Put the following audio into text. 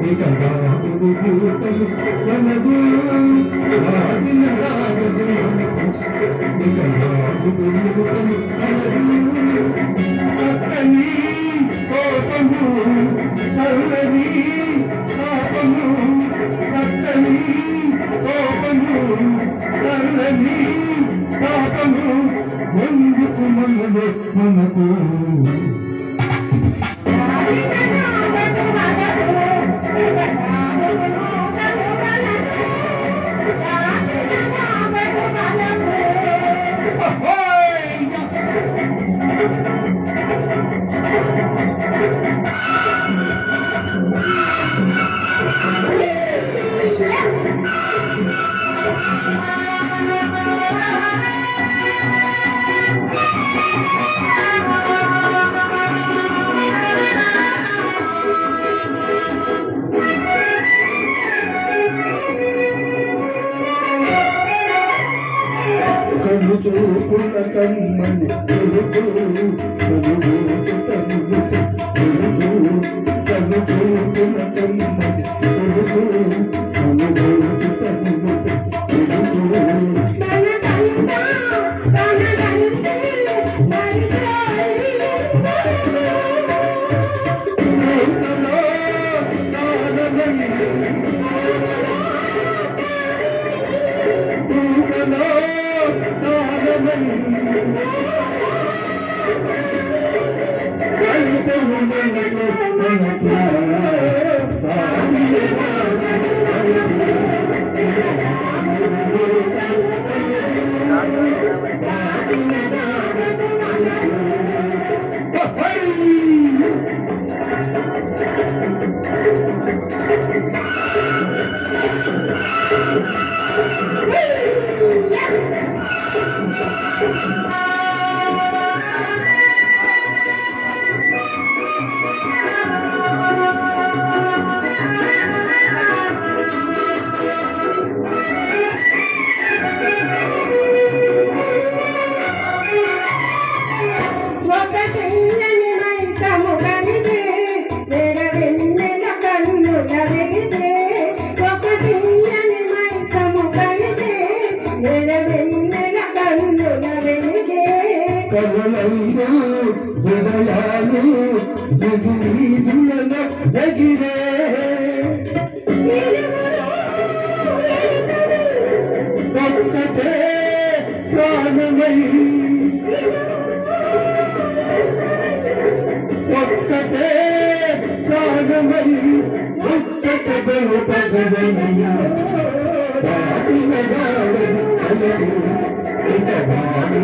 ఇక రాదు భూతలు మనదు రాజున రాగదు మనకు ఇక రాదు భూతలు మనదు అక్కని కోపము చల్లని పాపము అక్కని కోపము చల్లని పాపము ముందుకు మనలో మనకు కను చూపుల కమ్మని కొడుకు కను తనులు కను చూపుల కమ్మని కొడుకు కను తనులు కవలైనా హృదయాలు ఎగిరీదులను ఎగిరే ఒక్కటే ప్రాణమై ఒక్కటే ప్రాణమై ఒక్కటగలు పగలయ్యా రాజునగాడు ఇక వాడు